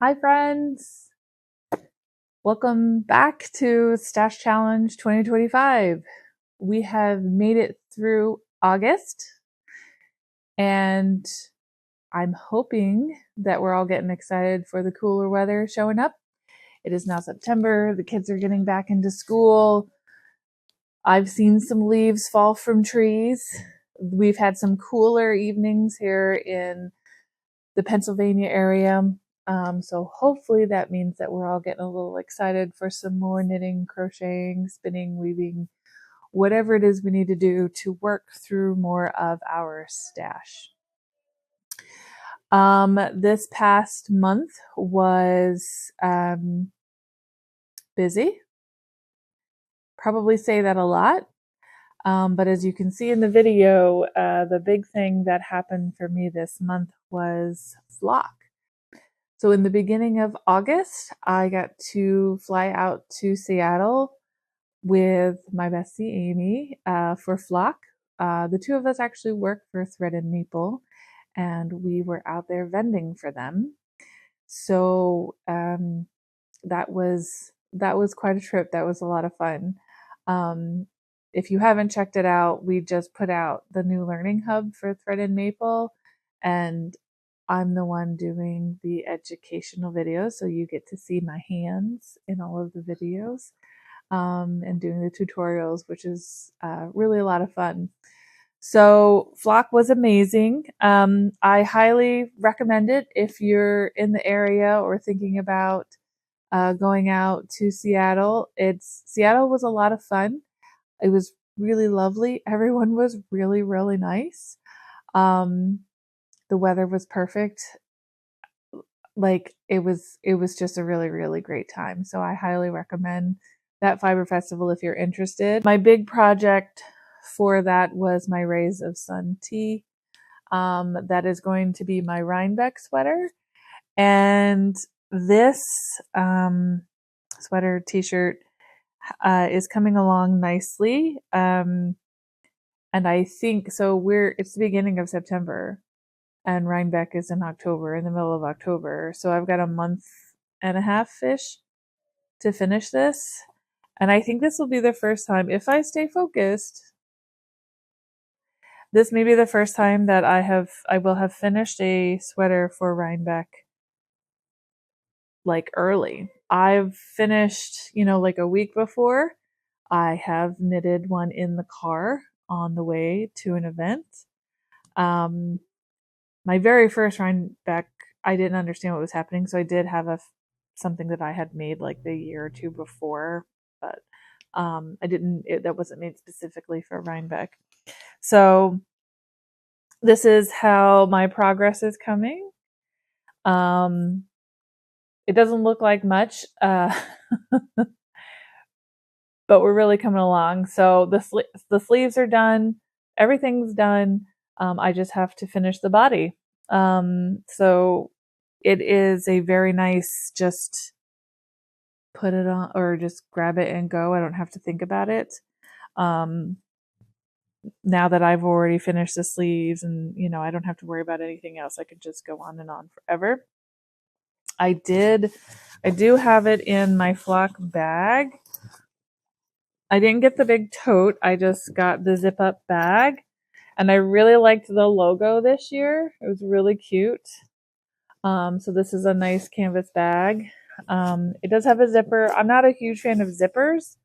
Hi friends! Welcome back to Stash Challenge 2025. We have made it through August and I'm hoping that we're all getting excited for the cooler weather showing up. It is now September, the kids are getting back into school. I've seen some leaves fall from trees. We've had some cooler evenings here in the Pennsylvania area. So hopefully that means that we're all getting a little excited for some more knitting, crocheting, spinning, weaving, whatever it is we need to do to work through more of our stash. This past month was busy. Probably say that a lot. But as you can see in the video, the big thing that happened for me this month was flock. So in the beginning of August, I got to fly out to Seattle with my bestie Amy for flock. The two of us actually work for Thread and Maple, and we were out there vending for them. So that was quite a trip. That was a lot of fun. if you haven't checked it out, we just put out the new learning hub for Thread and M.A.B.E.L, and I'm the one doing the educational videos, so you get to see my hands in all of the videos, and doing the tutorials, which is really a lot of fun. So Flock was amazing. I highly recommend it if you're in the area or thinking about going out to Seattle. Seattle was a lot of fun. It was really lovely. Everyone was really, really nice. The weather was perfect. Like it was just a really, really great time. So I highly recommend that Fiber Festival if you're interested. My big project for that was my Rays of Sun tee. That is going to be my Rhinebeck sweater. And this sweater t-shirt is coming along nicely. And I think so it's the beginning of September and Rhinebeck is in October, in the middle of October. So I've got a month and a half-ish to finish this. And I think this will be the first time, if I stay focused, this may be the first time that I will have finished a sweater for Rhinebeck like early. I've finished, like a week before. I have knitted one in the car on the way to an event. My very first Rhinebeck, I didn't understand what was happening, so I did have something that I had made like the year or two before, but that wasn't made specifically for Rhinebeck. So this is how my progress is coming. It doesn't look like much, but we're really coming along. So the sleeves are done. Everything's done. I just have to finish the body. So it is a very nice, just put it on or just grab it and go. I don't have to think about it. Now that I've already finished the sleeves and, I don't have to worry about anything else. I could just go on and on forever. I do have it in my Flock bag. I didn't get the big tote. I just got the zip up bag. And I really liked the logo this year. It was really cute. So this is a nice canvas bag. It does have a zipper. I'm not a huge fan of zippers,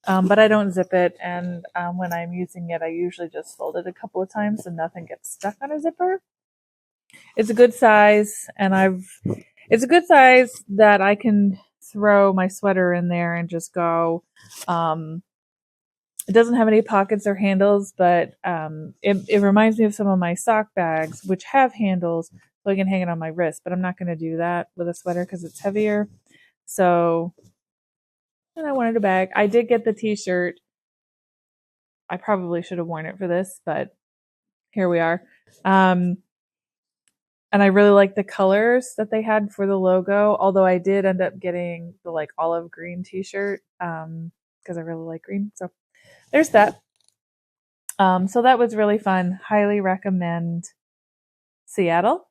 but I don't zip it. And when I'm using it, I usually just fold it a couple of times so nothing gets stuck on a zipper. It's a good size, and it's a good size that I can throw my sweater in there and just go. It doesn't have any pockets or handles, but it reminds me of some of my sock bags, which have handles, so I can hang it on my wrist. But I'm not going to do that with a sweater because it's heavier. So, and I wanted a bag. I did get the t-shirt. I probably should have worn it for this, but here we are. And I really like the colors that they had for the logo, although I did end up getting the like olive green t-shirt because I really like green. So there's that. So that was really fun. Highly recommend Seattle.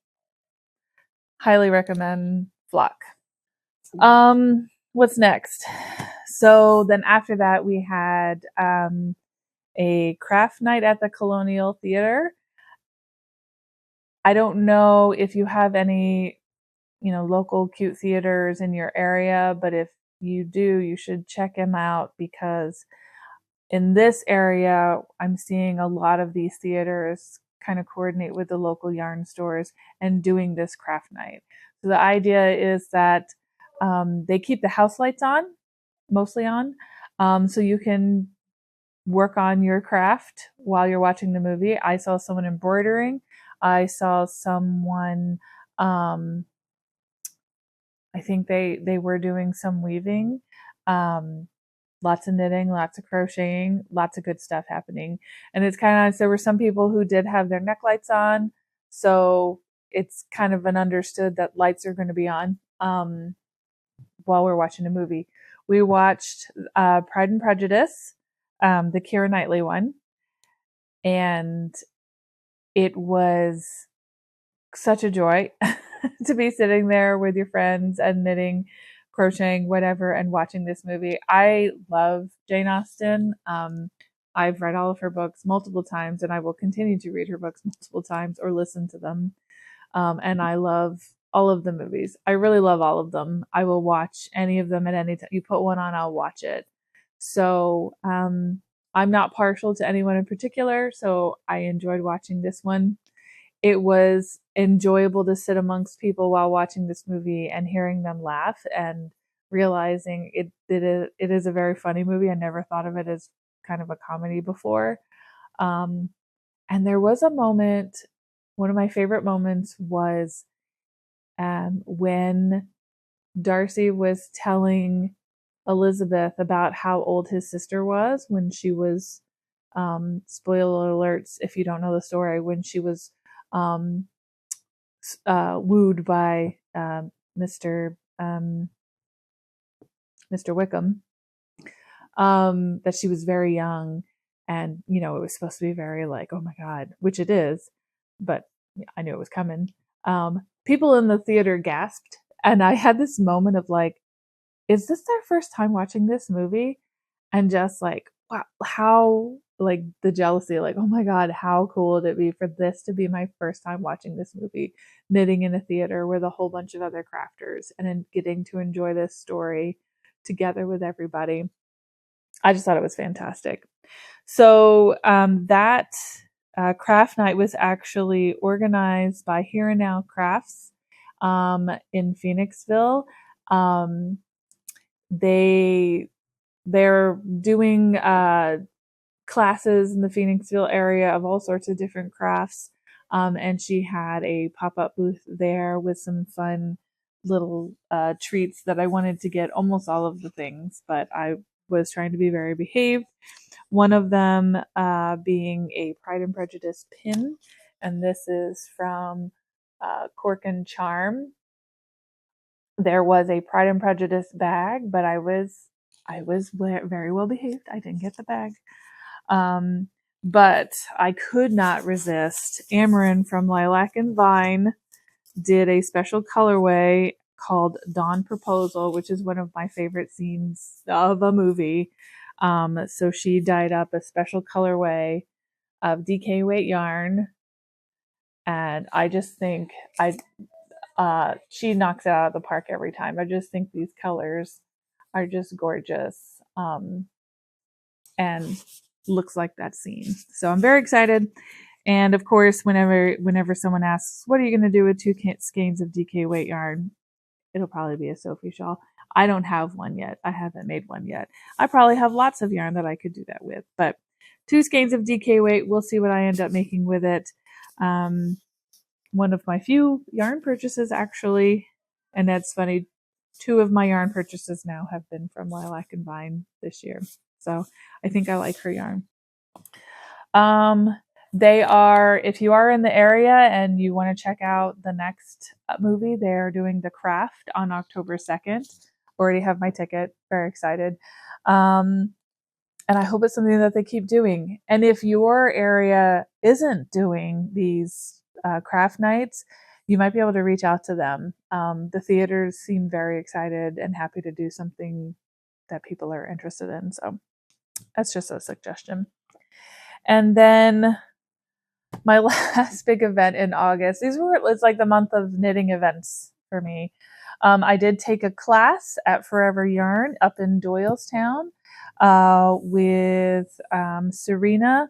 Highly recommend Flock. What's next? So then after that we had a craft night at the Colonial Theater. I don't know if you have any, local cute theaters in your area, but if you do, you should check them out because in this area, I'm seeing a lot of these theaters kind of coordinate with the local yarn stores and doing this craft night. So the idea is that they keep the house lights on, mostly on, so you can work on your craft while you're watching the movie. I saw someone embroidering. I saw someone, I think they were doing some weaving. Lots of knitting, lots of crocheting, lots of good stuff happening. And it's kind of nice. There were some people who did have their neck lights on. So it's kind of an understood that lights are going to be on while we're watching a movie. We watched Pride and Prejudice, the Keira Knightley one. And it was such a joy to be sitting there with your friends and knitting, crocheting, whatever, and watching this movie. I love Jane Austen. I've read all of her books multiple times, and I will continue to read her books multiple times or listen to them. And I love all of the movies. I really love all of them. I will watch any of them at any time. You put one on, I'll watch it. So I'm not partial to anyone in particular, so I enjoyed watching this one. It was enjoyable to sit amongst people while watching this movie and hearing them laugh and realizing it is a very funny movie. I never thought of it as kind of a comedy before. And there was a moment, one of my favorite moments was when Darcy was telling Elizabeth about how old his sister was when she was, spoiler alerts if you don't know the story, when she was um, wooed by Mr. Mr. Wickham, that she was very young, and it was supposed to be very like, oh my god, which it is, but I knew it was coming. People in the theater gasped, and I had this moment of like, is this their first time watching this movie? And just like, wow, how, like, the jealousy, like, oh my god, how cool would it be for this to be my first time watching this movie, knitting in a theater with a whole bunch of other crafters, and then getting to enjoy this story together with everybody. I just thought it was fantastic. So that craft night was actually organized by Here and Now Crafts in Phoenixville. They're doing classes in the Phoenixville area of all sorts of different crafts. And she had a pop-up booth there with some fun little treats that I wanted to get almost all of the things, but I was trying to be very behaved. One of them being a Pride and Prejudice pin, and this is from Cork and Charm. There was a Pride and Prejudice bag, but I was very well behaved. I didn't get the bag. But I could not resist. Amarin from Lilac and Vine did a special colorway called Dawn Proposal, which is one of my favorite scenes of a movie. So she dyed up a special colorway of DK weight yarn, and I just think she knocks it out of the park every time. I just think these colors are just gorgeous, and looks like that scene. So I'm very excited. And of course, whenever someone asks, what are you going to do with 2 skeins of DK weight yarn? It'll probably be a Sophie shawl. I don't have one yet. I haven't made one yet. I probably have lots of yarn that I could do that with, but 2 skeins of DK weight, we'll see what I end up making with it. One of my few yarn purchases, actually, and that's funny, 2 of my yarn purchases now have been from Lilac and Vine this year. So I think I like her yarn. If you are in the area and you want to check out the next movie, they're doing The Craft on October 2nd. Already have my ticket. Very excited. And I hope it's something that they keep doing. And if your area isn't doing these craft nights, you might be able to reach out to them. The theaters seem very excited and happy to do something that people are interested in. So that's just a suggestion. And then my last big event in August, it's like the month of knitting events for me. I did take a class at Forever Yarn up in Doylestown with Serena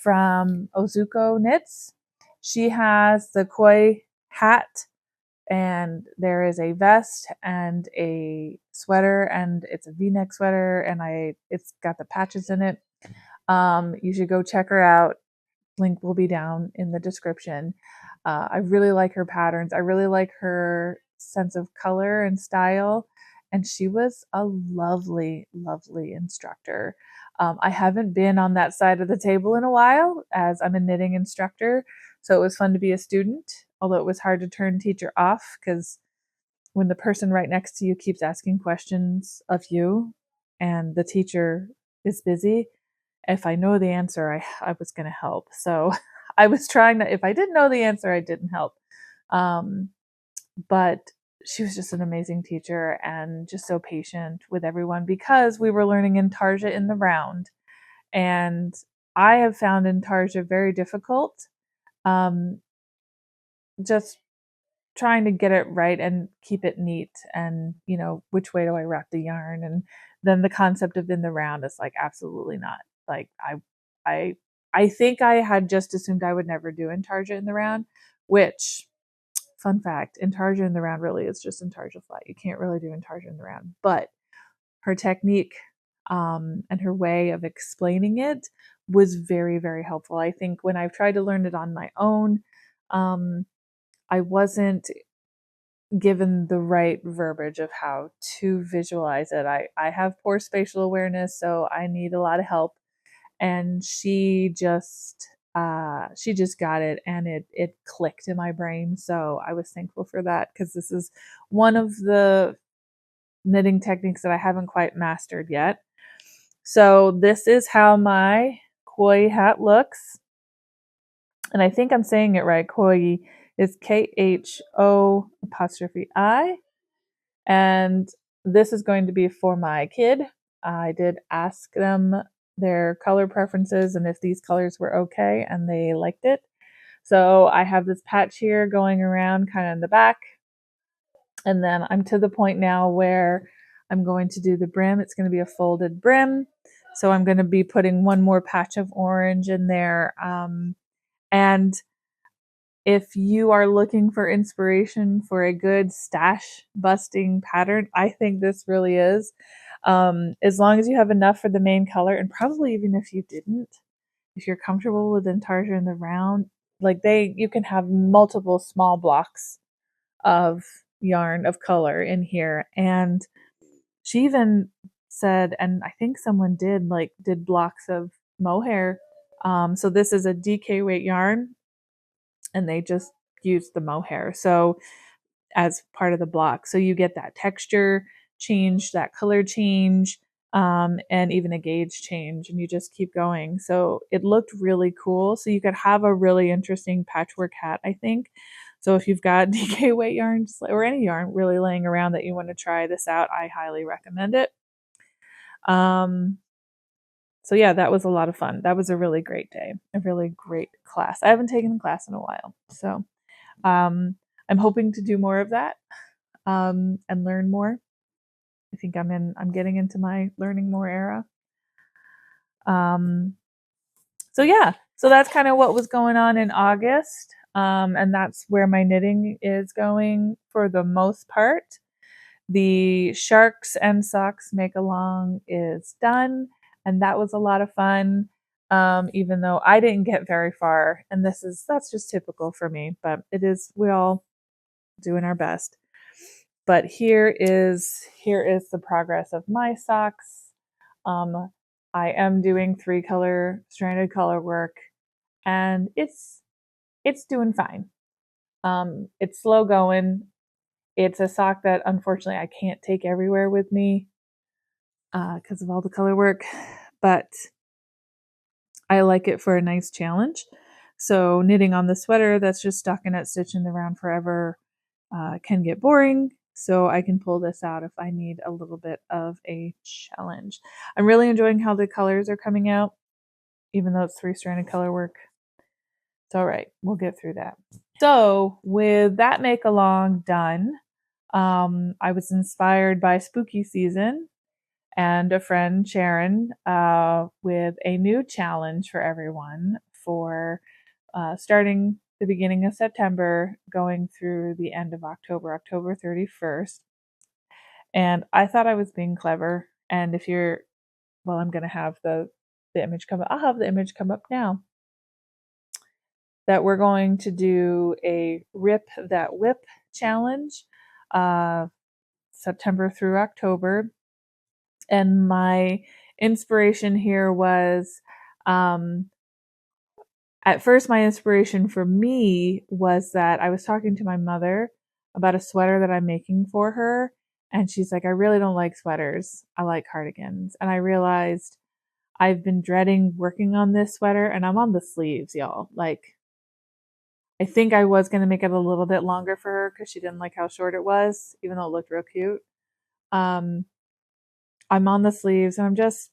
from Ozuko Knits. She has the Kho'i hat, and there is a vest and a sweater, and it's a V-neck sweater, and it's got the patches in it. You should go check her out. Link will be down in the description. I really like her patterns. I really like her sense of color and style. And she was a lovely, lovely instructor. I haven't been on that side of the table in a while, as I'm a knitting instructor. So it was fun to be a student, although it was hard to turn teacher off, because when the person right next to you keeps asking questions of you and the teacher is busy, if I know the answer, I was going to help. So I was trying to, if I didn't know the answer, I didn't help. But she was just an amazing teacher and just so patient with everyone, because we were learning in Tarja in the round. And I have found intarsia very difficult. Just trying to get it right and keep it neat, and which way do I wrap the yarn, and then the concept of in the round is like absolutely not. Like I think I had just assumed I would never do intarsia in the round, which, fun fact, intarsia in the round really is just intarsia flat. You can't really do intarsia in the round, but her technique and her way of explaining it was very, very helpful. I think when I've tried to learn it on my own, I wasn't given the right verbiage of how to visualize it. I have poor spatial awareness, so I need a lot of help. And she just got it, and it clicked in my brain. So I was thankful for that, because this is one of the knitting techniques that I haven't quite mastered yet. So this is how my Kho'i hat looks. And I think I'm saying it right. Kho'i is KHO''I. And this is going to be for my kid. I did ask them their color preferences and if these colors were okay, and they liked it. So I have this patch here going around kind of in the back. And then I'm to the point now where I'm going to do the brim. It's going to be a folded brim. So I'm going to be putting one more patch of orange in there. And if you are looking for inspiration for a good stash busting pattern, I think this really is. As long as you have enough for the main color, and probably even if you didn't, if you're comfortable with intarsia in the round, like you can have multiple small blocks of yarn of color in here. And she even said, and I think someone did blocks of mohair. So this is a DK weight yarn, and they just used the mohair so as part of the block, so you get that texture change, that color change, and even a gauge change, and you just keep going. So it looked really cool. So you could have a really interesting patchwork hat, I think. So if you've got DK weight yarn or any yarn really laying around that you want to try this out, I highly recommend it. So yeah, that was a lot of fun. That was a really great day, a really great class. I haven't taken a class in a while, so I'm hoping to do more of that, and learn more. I think I'm getting into my learning more era. So yeah, so that's kind of what was going on in August. And that's where my knitting is going for the most part. The Sharks and Socks make along is done, and that was a lot of fun. Even though I didn't get very far, and that's just typical for me, but we all doing our best. But here is the progress of my socks. I am doing 3-color stranded color work, and it's doing fine. It's slow going. It's a sock that unfortunately I can't take everywhere with me because of all the color work, but I like it for a nice challenge. So knitting on the sweater that's just stockinette stitching around forever can get boring. So I can pull this out if I need a little bit of a challenge. I'm really enjoying how the colors are coming out, even though it's 3-stranded color work. It's all right. We'll get through that. So with that make along done, I was inspired by spooky season and a friend, Sharon, with a new challenge for everyone for starting the beginning of September, going through the end of October, October 31st. And I thought I was being clever. And I'm going to have the image come up. I'll have the image come up now. That we're going to do a Rip That Whip challenge, September through October. And my inspiration here was, at first, my inspiration for me was that I was talking to my mother about a sweater that I'm making for her. And she's like, I really don't like sweaters. I like cardigans. And I realized I've been dreading working on this sweater, and I'm on the sleeves, y'all. Like, I think I was going to make it a little bit longer for her because she didn't like how short it was, even though it looked real cute. I'm on the sleeves, and I'm just,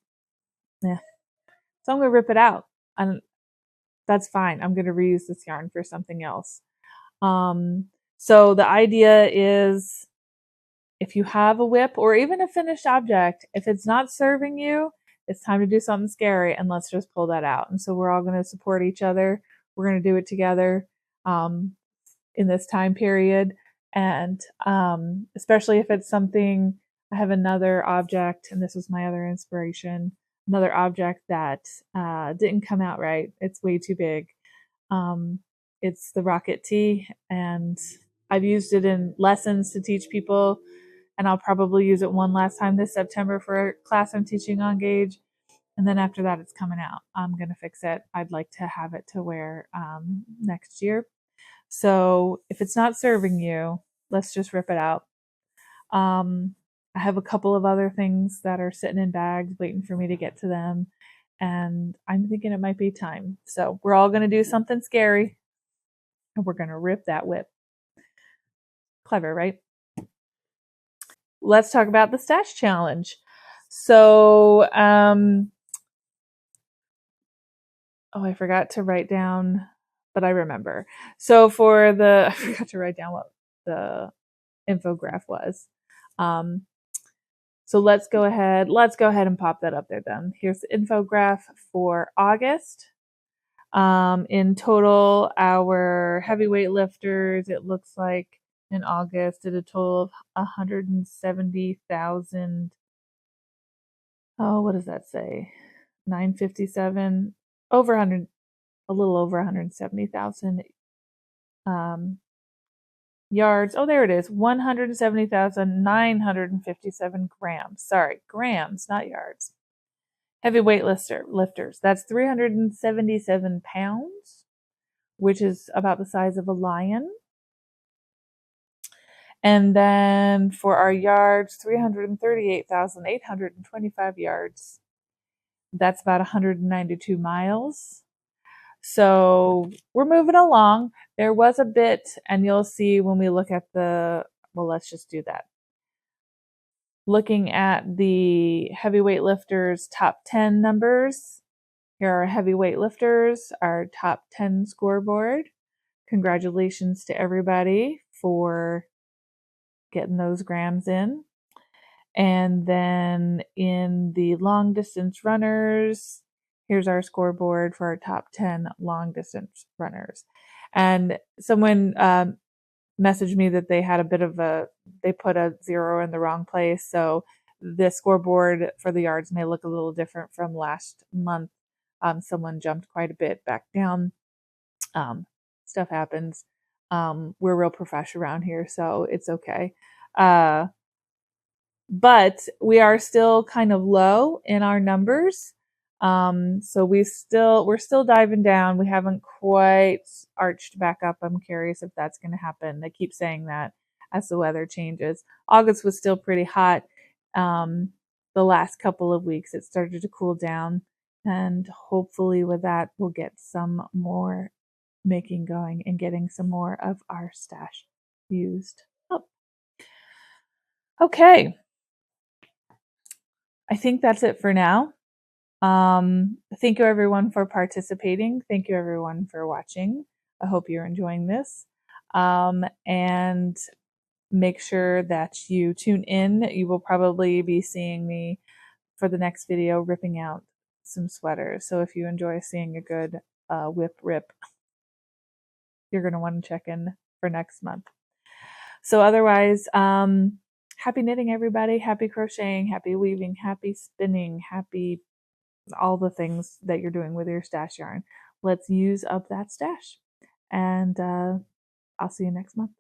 So I'm going to rip it out, and that's fine. I'm going to reuse this yarn for something else. So the idea is, if you have a whip or even a finished object, if it's not serving you, it's time to do something scary, and let's just pull that out. And so we're all going to support each other. We're going to do it together in this time period. And especially if it's something, I have another object, and this was my other inspiration, another object that didn't come out right. It's way too big. It's the rocket tee, and I've used it in lessons to teach people, and I'll probably use it one last time this September for a class I'm teaching on gauge. And then after that, it's coming out. I'm going to fix it. I'd like to have it to wear next year. So if it's not serving you, let's just rip it out. I have a couple of other things that are sitting in bags waiting for me to get to them. And I'm thinking it might be time. So we're all going to do something scary, and we're going to rip that whip. Clever, right? Let's talk about the stash challenge. So, I forgot to write down, but I remember. So I forgot to write down what the infograph was. So let's go ahead and pop that up there then. Here's the infograph for August. In total, our heavyweight lifters, it looks like in August, did a total of 170,000. Oh, what does that say? 957, over 100, a little over 170,000 yards. Oh, there it is. 170,957 grams. Sorry, grams, not yards. Heavyweight lifters. That's 377 pounds, which is about the size of a lion. And then for our yards, 338,825 yards. That's about 192 miles. So we're moving along. There was a bit, and you'll see when we look at let's just do that. Looking at the heavyweight lifters top 10 numbers, here are heavyweight lifters, our top 10 scoreboard. Congratulations to everybody for getting those grams in. And then in the long distance runners, here's our scoreboard for our top 10 long distance runners. And someone messaged me that they had they put a 0 in the wrong place. So the scoreboard for the yards may look a little different from last month. Someone jumped quite a bit back down. Stuff happens. We're real professional around here, so it's okay. But we are still kind of low in our numbers. So we're still diving down. We haven't quite arched back up. I'm curious if that's going to happen. They keep saying that as the weather changes. August was still pretty hot. The last couple of weeks it started to cool down, and hopefully with that we'll get some more making going and getting some more of our stash used up. Okay. I think that's it for now. Thank you everyone for participating. Thank you everyone for watching. I hope you're enjoying this. And make sure that you tune in. You will probably be seeing me for the next video ripping out some sweaters. So if you enjoy seeing a good whip rip, you're going to want to check in for next month. So otherwise, happy knitting everybody, happy crocheting, happy weaving, happy spinning, happy all the things that you're doing with your stash yarn. Let's use up that stash. And I'll see you next month.